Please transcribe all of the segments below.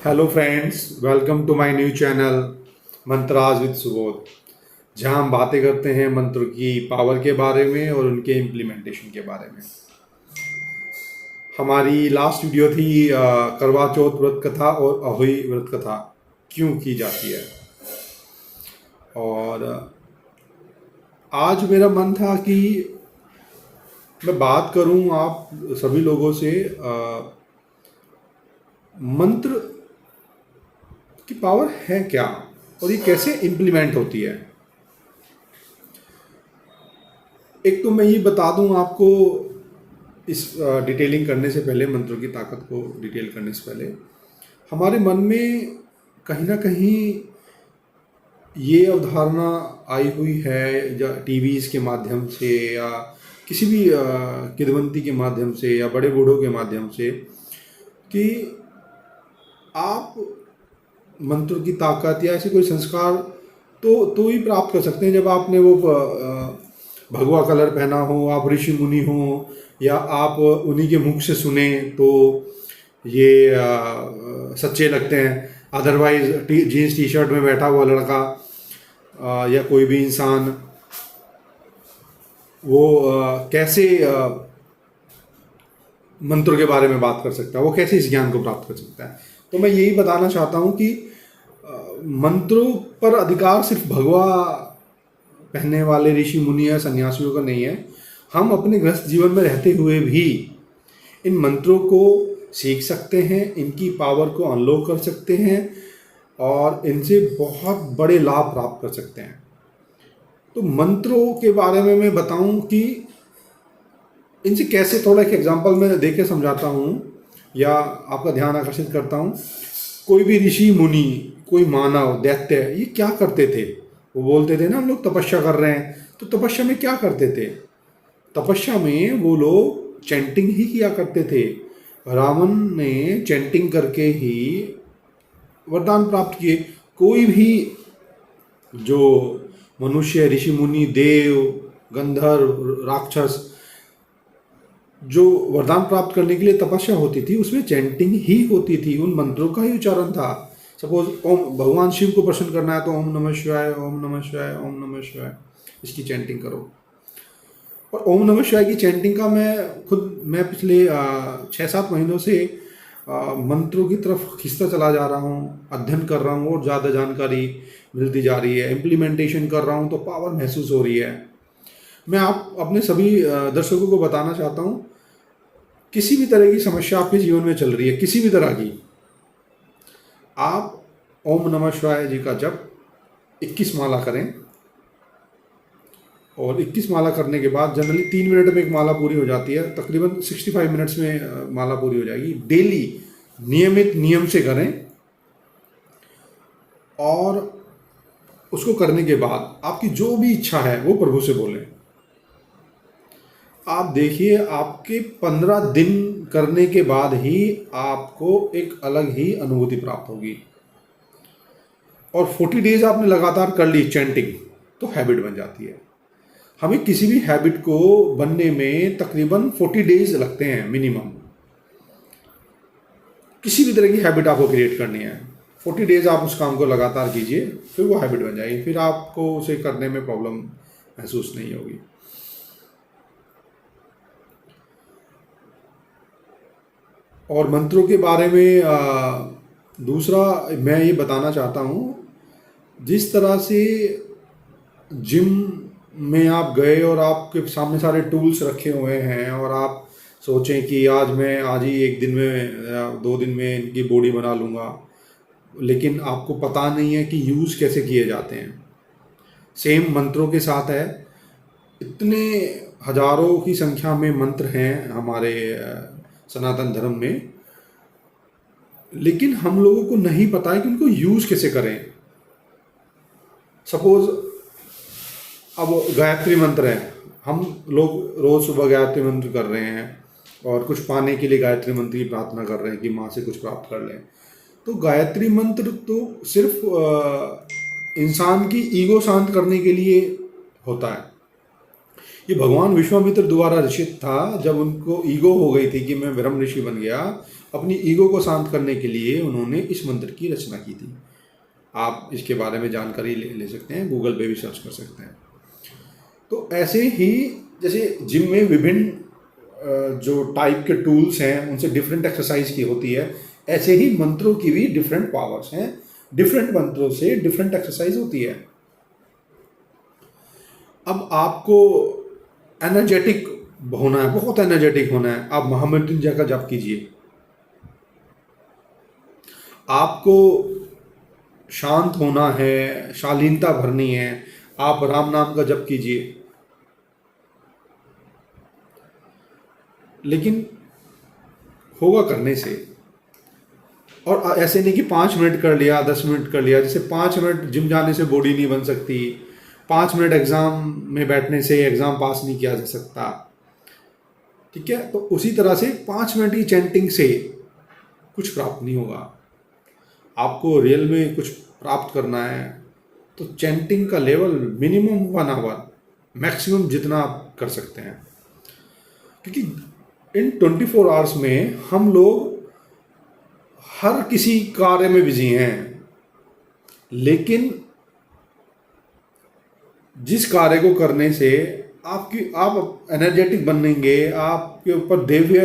Hello friends, welcome to my new channel Mantras with Subodh, जहां हम बातें करते हैं मंत्र की पावर के बारे में और उनके इम्प्लीमेंटेशन के बारे में। हमारी लास्ट वीडियो थी करवा चौथ व्रत कथा और अहोई व्रत कथा क्यों की जाती है। और आज मेरा मन था कि मैं बात करूं आप सभी लोगों से मंत्र की पावर है क्या और ये कैसे इम्प्लीमेंट होती है। एक तो मैं ये बता दूं आपको, इस डिटेलिंग करने से पहले, मंत्रों की ताकत को डिटेल करने से पहले, हमारे मन में कहीं ना कहीं ये अवधारणा आई हुई है, या टीवीज़ के माध्यम से या किसी भी किदवंती के माध्यम से या बड़े बूढ़ों के माध्यम से, कि आप मंत्र की ताकत या ऐसे कोई संस्कार तो ही प्राप्त कर सकते हैं जब आपने वो भगवा कलर पहना हो, आप ऋषि मुनि हो, या आप उन्हीं के मुख से सुने तो ये सच्चे लगते हैं। अदरवाइज जीन्स टी शर्ट में बैठा हुआ लड़का या कोई भी इंसान वो कैसे मंत्रों के बारे में बात कर सकता है, वो कैसे इस ज्ञान को प्राप्त कर सकता है। तो मैं यही बताना चाहता हूँ कि मंत्रों पर अधिकार सिर्फ भगवा पहनने वाले ऋषि मुनि या सन्यासियों का नहीं है। हम अपने गृहस्थ जीवन में रहते हुए भी इन मंत्रों को सीख सकते हैं, इनकी पावर को अनलॉक कर सकते हैं और इनसे बहुत बड़े लाभ प्राप्त कर सकते हैं। तो मंत्रों के बारे में मैं बताऊं कि इनसे कैसे, थोड़ा एक एग्जांपल मैं दे के समझाता हूं या आपका ध्यान आकर्षित करता हूं। कोई भी ऋषि मुनि, कोई मानव, दैत्य, ये क्या करते थे? वो बोलते थे ना, हम लोग तपस्या कर रहे हैं। तो तपस्या में क्या करते थे? तपस्या में वो लोग चैंटिंग ही किया करते थे। रावण ने चैंटिंग करके ही वरदान प्राप्त किए। कोई भी जो मनुष्य, ऋषि मुनि, देव, गंधर्व, राक्षस, जो वरदान प्राप्त करने के लिए तपस्या होती थी, उसमें चैंटिंग ही होती थी, उन मंत्रों का ही उच्चारण था। सपोज ओम, भगवान शिव को प्रसन्न करना है तो ओम नमः शिवाय, ओम नमः शिवाय, ओम नमः शिवाय, इसकी चैंटिंग करो। और ओम नमः शिवाय की चैंटिंग का मैं पिछले 6-7 महीनों से मंत्रों की तरफ खिंचता चला जा रहा हूँ, अध्ययन कर रहा हूँ और ज़्यादा जानकारी मिलती जा रही है, इम्प्लीमेंटेशन कर रहा हूँ तो पावर महसूस हो रही है। मैं आप अपने सभी दर्शकों को बताना चाहता हूँ, किसी भी तरह की समस्या आपके जीवन में चल रही है, किसी भी तरह की, आप ओम नमः शिवाय जी का जप 21 माला करें। और 21 माला करने के बाद जनरली 3 मिनट में एक माला पूरी हो जाती है, तकरीबन 65 मिनट्स में माला पूरी हो जाएगी। डेली नियमित नियम से करें और उसको करने के बाद आपकी जो भी इच्छा है वो प्रभु से बोलें। आप देखिए, आपके 15 दिन करने के बाद ही आपको एक अलग ही अनुभूति प्राप्त होगी। और 40 डेज आपने लगातार कर ली चैंटिंग तो हैबिट बन जाती है। हमें किसी भी हैबिट को बनने में तकरीबन 40 डेज लगते हैं मिनिमम। किसी भी तरह की हैबिट आपको क्रिएट करनी है, 40 डेज आप उस काम को लगातार कीजिए, फिर वो हैबिट बन जाएगी, फिर आपको उसे करने में प्रॉब्लम महसूस नहीं होगी। और मंत्रों के बारे में दूसरा मैं ये बताना चाहता हूँ, जिस तरह से जिम में आप गए और आपके सामने सारे टूल्स रखे हुए हैं और आप सोचें कि आज ही 1 दिन में या 2 दिन में इनकी बॉडी बना लूँगा, लेकिन आपको पता नहीं है कि यूज़ कैसे किए जाते हैं। सेम मंत्रों के साथ है। इतने हजारों की संख्या में मंत्र हैं हमारे सनातन धर्म में, लेकिन हम लोगों को नहीं पता है कि उनको यूज़ कैसे करें। सपोज अब गायत्री मंत्र है, हम लोग रोज़ सुबह गायत्री मंत्र कर रहे हैं और कुछ पाने के लिए गायत्री मंत्र की प्रार्थना कर रहे हैं कि माँ से कुछ प्राप्त कर लें। तो गायत्री मंत्र तो सिर्फ इंसान की ईगो शांत करने के लिए होता है। ये भगवान विश्वामित्र द्वारा रचित था। जब उनको ईगो हो गई थी कि मैं ब्रह्म ऋषि बन गया अपनी ईगो को शांत करने के लिए उन्होंने इस मंत्र की रचना की थी। आप इसके बारे में जानकारी ले सकते हैं, गूगल पे भी सर्च कर सकते हैं। तो ऐसे ही जैसे जिम में विभिन्न जो टाइप के टूल्स हैं उनसे डिफरेंट एक्सरसाइज की होती है, ऐसे ही मंत्रों की भी डिफरेंट पावर्स हैं, डिफरेंट मंत्रों से डिफरेंट एक्सरसाइज होती है। अब आपको एनर्जेटिक होना है, बहुत एनर्जेटिक होना है, आप महामृत्युंजय का जप कीजिए। आपको शांत होना है, शालीनता भरनी है, आप राम नाम का जप कीजिए। लेकिन होगा करने से, और ऐसे नहीं कि 5 मिनट कर लिया, 10 मिनट कर लिया। जैसे 5 मिनट जिम जाने से बॉडी नहीं बन सकती, 5 मिनट एग्ज़ाम में बैठने से एग्ज़ाम पास नहीं किया जा सकता, ठीक है। तो उसी तरह से 5 मिनट की चैंटिंग से कुछ प्राप्त नहीं होगा। आपको रियल में कुछ प्राप्त करना है तो चैंटिंग का लेवल मिनिमम 1 आवर, मैक्सिमम जितना आप कर सकते हैं। क्योंकि इन 24 आवर्स में हम लोग हर किसी कार्य में बिजी हैं, लेकिन जिस कार्य को करने से आप एनर्जेटिक बनेंगे, आपके ऊपर देवीय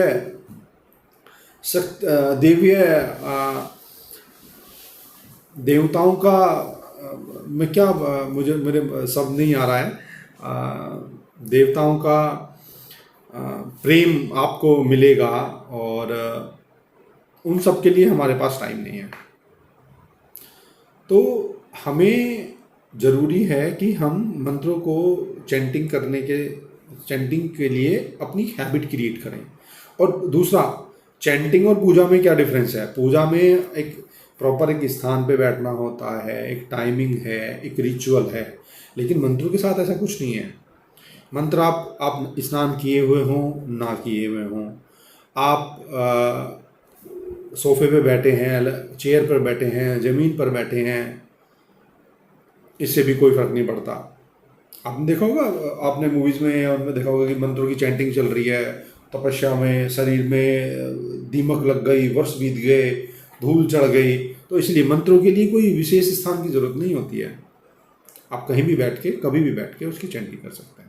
देवताओं का मैं क्या मुझे मेरे शब्द नहीं आ रहा है, देवताओं का प्रेम आपको मिलेगा, और उन सब के लिए हमारे पास टाइम नहीं है। तो हमें ज़रूरी है कि हम मंत्रों को चैंटिंग के लिए अपनी हैबिट क्रिएट करें। और दूसरा, चैंटिंग और पूजा में क्या डिफरेंस है? पूजा में एक प्रॉपर एक स्थान पे बैठना होता है, एक टाइमिंग है, एक रिचुअल है। लेकिन मंत्रों के साथ ऐसा कुछ नहीं है। मंत्र आप स्नान किए हुए हों ना किए हुए हों, आप सोफे पे बैठे हैं, चेयर पर बैठे हैं, ज़मीन पर बैठे हैं, इससे भी कोई फ़र्क नहीं पड़ता। आपने देखा होगा, आपने मूवीज़ में और उनमें देखा होगा कि मंत्रों की चैंटिंग चल रही है, तपस्या में शरीर में दीमक लग गई, वर्ष बीत गए, धूल चढ़ गई। तो इसलिए मंत्रों के लिए कोई विशेष स्थान की ज़रूरत नहीं होती है। आप कहीं भी बैठ के, कभी भी बैठ के उसकी चैंटिंग कर सकते हैं।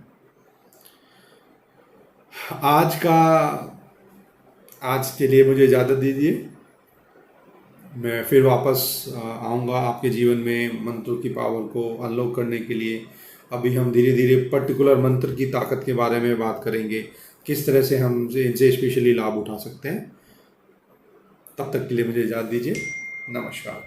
आज के लिए मुझे इजाज़त दीजिए। मैं फिर वापस आऊँगा आपके जीवन में मंत्रों की पावर को अनलॉक करने के लिए। अभी हम धीरे धीरे पर्टिकुलर मंत्र की ताकत के बारे में बात करेंगे, किस तरह से हम इनसे स्पेशली लाभ उठा सकते हैं। तब तक के लिए मुझे इजाज़त दीजिए। नमस्कार।